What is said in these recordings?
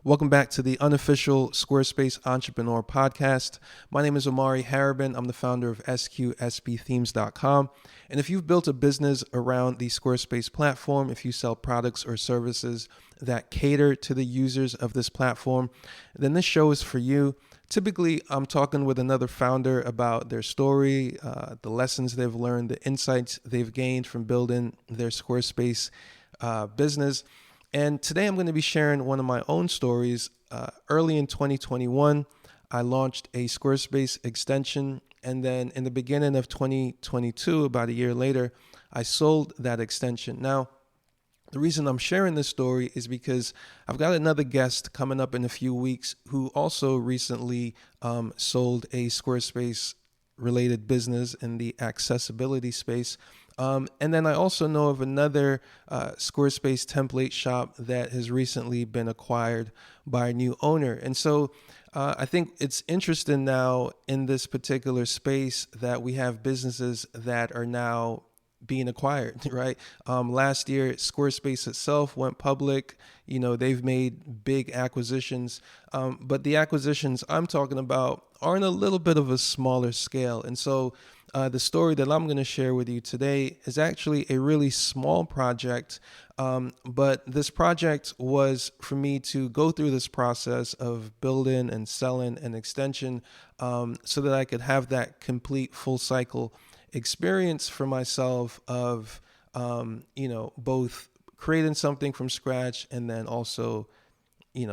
Welcome back to the unofficial Squarespace Entrepreneur Podcast. My name is Omari Harabin. I'm the founder of SQSBthemes.com. And if you've built a business around the Squarespace platform, if you sell products or services that cater to the users of this platform, then this show is for you. Typically, I'm talking with another founder about their story, the lessons they've learned, the insights they've gained from building their Squarespace business. And today I'm going to be sharing one of my own stories. Early in 2021, I launched a Squarespace extension. And then in the beginning of 2022, about a year later, I sold that extension. Now, the reason I'm sharing this story is because I've got another guest coming up in a few weeks who also recently sold a Squarespace related business in the accessibility space. And then I also know of another Squarespace template shop that has recently been acquired by a new owner. And so I think it's interesting now in this particular space that we have businesses that are now being acquired, right? Last year, Squarespace itself went public. You know, they've made big acquisitions, but the acquisitions I'm talking about are in a little bit of a smaller scale. And so the story that I'm going to share with you today is actually a really small project, but this project was for me to go through this process of building and selling an extension so that I could have that complete full cycle experience for myself of, both creating something from scratch and then also,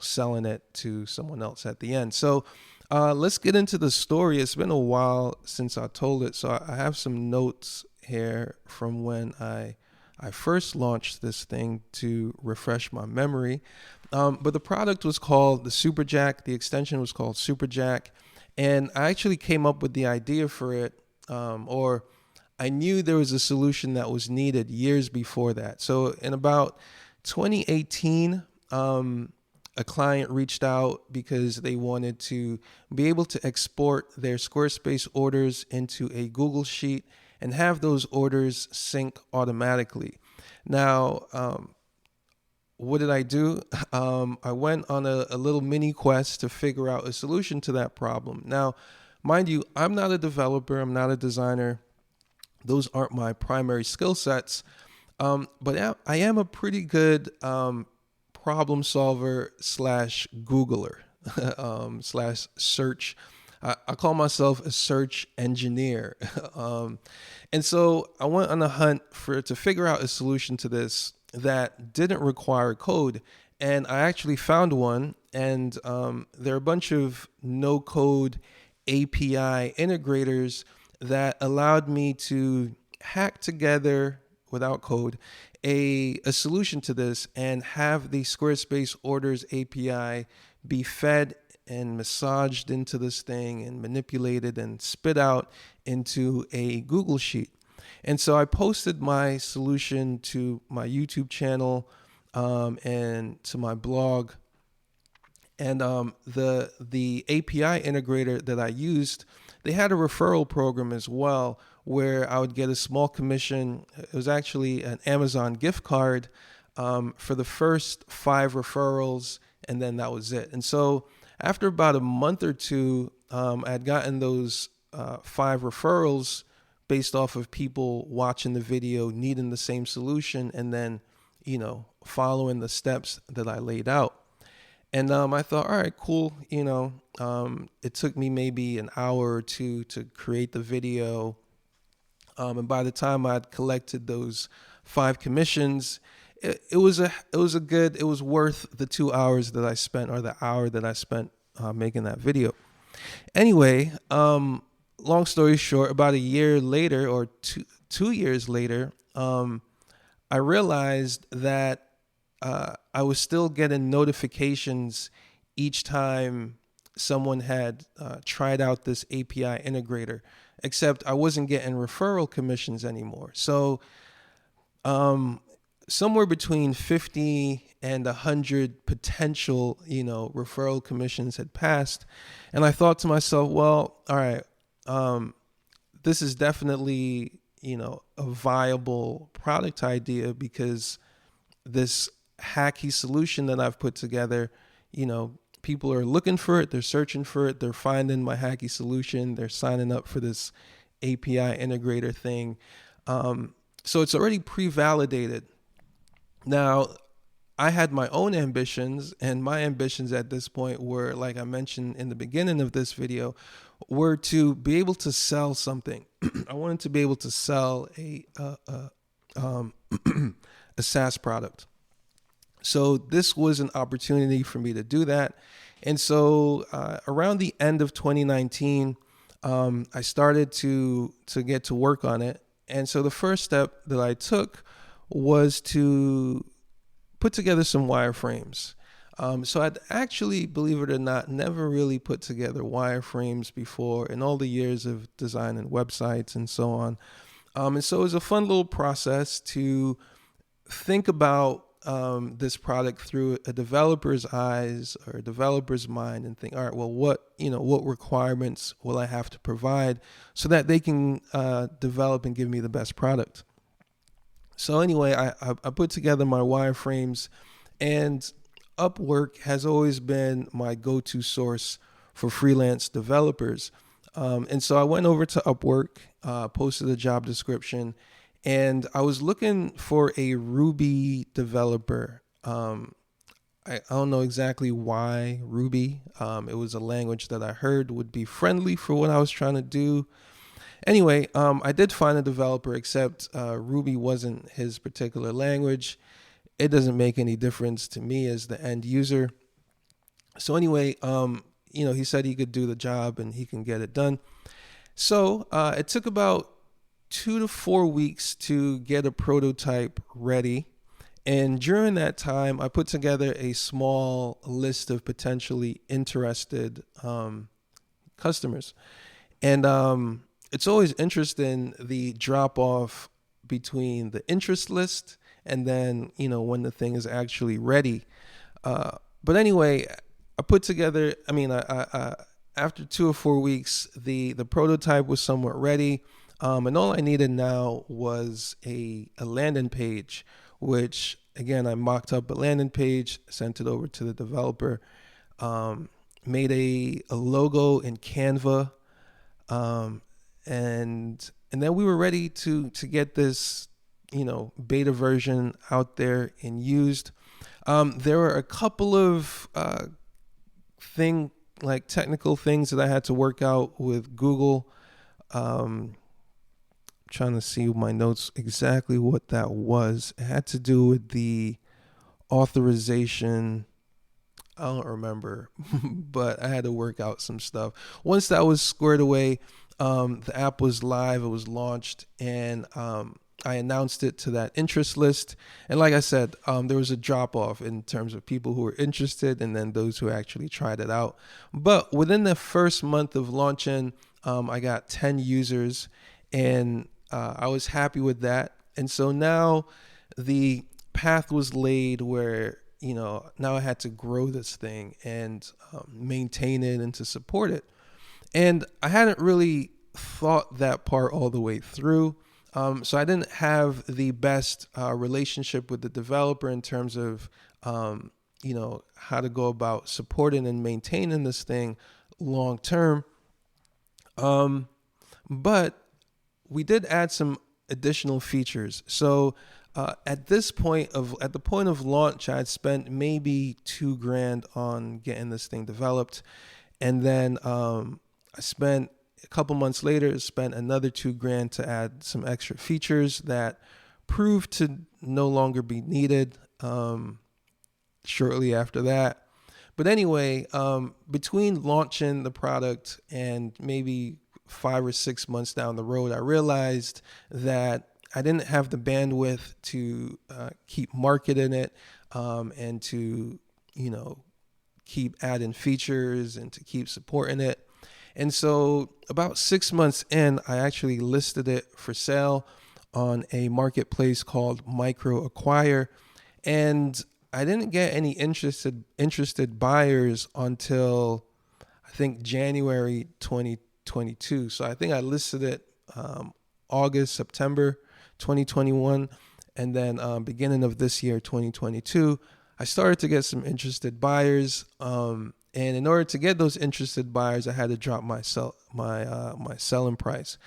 selling it to someone else at the end. So let's get into the story. It's been a while since I told it. So I have some notes here from when I first launched this thing to refresh my memory. But the product was called the SuperJack. The extension was called SuperJack. And I actually came up with the idea for it, or I knew there was a solution that was needed years before that. So in about 2018, a client reached out because they wanted to be able to export their Squarespace orders into a Google Sheet and have those orders sync automatically. Now, what did I do? I went on a little mini quest to figure out a solution to that problem. Now, mind you, I'm not a developer. I'm not a designer. Those aren't my primary skill sets. But I am a pretty good problem solver / Googler / search. I call myself a search engineer. And so I went on a hunt to figure out a solution to this that didn't require code. And I actually found one. And there are a bunch of no-code API integrators that allowed me to hack together without code a solution to this and have the Squarespace Orders API be fed and massaged into this thing and manipulated and spit out into a Google Sheet. And so I posted my solution to my YouTube channel and to my blog. And the API integrator that I used, they had a referral program as well where I would get a small commission. It was actually an Amazon gift card for the first 5 referrals, and then that was it. And so after about a month or two, I had gotten those 5 referrals based off of people watching the video, needing the same solution, and then, following the steps that I laid out. And I thought, all right, cool. It took me maybe an hour or two to create the video. And by the time I'd collected those 5 commissions, it was worth the 2 hours that I spent, or the hour that I spent making that video. Anyway, long story short, about a year later or 2 years later, I realized that I was still getting notifications each time someone had tried out this API integrator, except I wasn't getting referral commissions anymore. So somewhere between 50 and 100 potential, referral commissions had passed. And I thought to myself, well, all right, this is definitely, a viable product idea, because this hacky solution that I've put together, people are looking for it, they're searching for it, they're finding my hacky solution, they're signing up for this API integrator thing. So it's already pre-validated. Now, I had my own ambitions, and my ambitions at this point were, like I mentioned in the beginning of this video, were to be able to sell something. I wanted to be able to sell a SaaS product. So this was an opportunity for me to do that. And so around the end of 2019, I started to get to work on it. And so the first step that I took was to put together some wireframes. So I'd actually, believe it or not, never really put together wireframes before in all the years of designing websites and so on. And so it was a fun little process to think about this product through a developer's eyes or a developer's mind and think, all right, well, what requirements will I have to provide so that they can develop and give me the best product? So anyway, I put together my wireframes, and Upwork has always been my go-to source for freelance developers. And so I went over to Upwork, posted a job description, and I was looking for a Ruby developer. I don't know exactly why Ruby. It was a language that I heard would be friendly for what I was trying to do. Anyway, I did find a developer, except Ruby wasn't his particular language. It doesn't make any difference to me as the end user. So anyway, he said he could do the job and he can get it done. So it took about 2 to 4 weeks to get a prototype ready. And during that time, I put together a small list of potentially interested customers. And it's always interesting, the drop off between the interest list and then, when the thing is actually ready. But anyway, I put together, I after 2 or 4 weeks, the prototype was somewhat ready. And all I needed now was a landing page, which, again, I mocked up a landing page, sent it over to the developer, made a logo in Canva, and then we were ready to get this, beta version out there and used. There were a couple of technical things that I had to work out with Google. Trying to see my notes exactly what that was. It had to do with the authorization. I don't remember, but I had to work out some stuff. Once that was squared away, the app was live, it was launched, and I announced it to that interest list. And like I said, there was a drop off in terms of people who were interested and then those who actually tried it out. But within the first month of launching, I got 10 users, and I was happy with that. And so now the path was laid where, now I had to grow this thing and maintain it and to support it. And I hadn't really thought that part all the way through. So I didn't have the best relationship with the developer in terms of, how to go about supporting and maintaining this thing long term. But we did add some additional features. So at the point of launch, I had spent maybe $2,000 on getting this thing developed, and then I spent a couple months later spent another $2,000 to add some extra features that proved to no longer be needed shortly after that. But anyway, between launching the product and maybe 5 or 6 months down the road, I realized that I didn't have the bandwidth to keep marketing it and to, keep adding features and to keep supporting it. And so about 6 months in, I actually listed it for sale on a marketplace called Micro Acquire. And I didn't get any interested buyers until I think January 2022. So I think I listed it September 2021. And then beginning of this year, 2022, I started to get some interested buyers. And in order to get those interested buyers, I had to drop my selling price.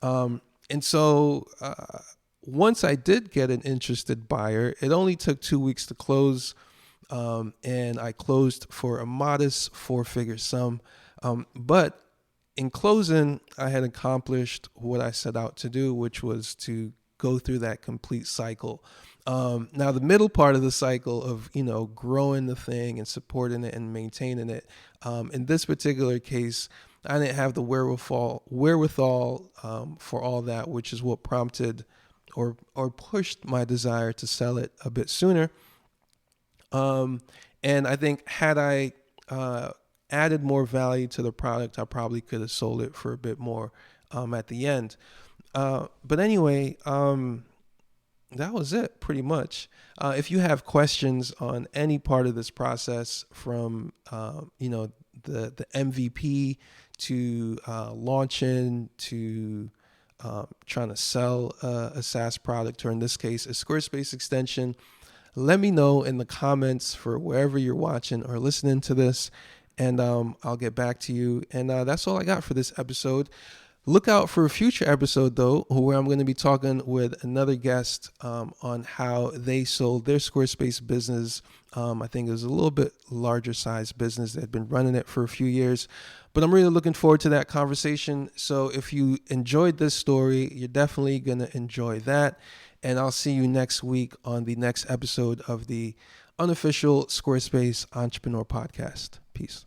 And so once I did get an interested buyer, it only took 2 weeks to close. And I closed for a modest 4-figure sum. But in closing, I had accomplished what I set out to do, which was to go through that complete cycle. Now, the middle part of the cycle of, growing the thing and supporting it and maintaining it, in this particular case, I didn't have the wherewithal for all that, which is what prompted or pushed my desire to sell it a bit sooner. And I think had I added more value to the product, I probably could have sold it for a bit more at the end. But anyway, that was it pretty much. If you have questions on any part of this process, from the MVP to launching to trying to sell a SaaS product, or in this case a Squarespace extension, let me know in the comments for wherever you're watching or listening to this, and I'll get back to you. And that's all I got for this episode. Look out for a future episode, though, where I'm going to be talking with another guest on how they sold their Squarespace business. I think it was a little bit larger size business. They had been running it for a few years, but I'm really looking forward to that conversation. So if you enjoyed this story, you're definitely going to enjoy that. And I'll see you next week on the next episode of the unofficial Squarespace Entrepreneur Podcast. Peace.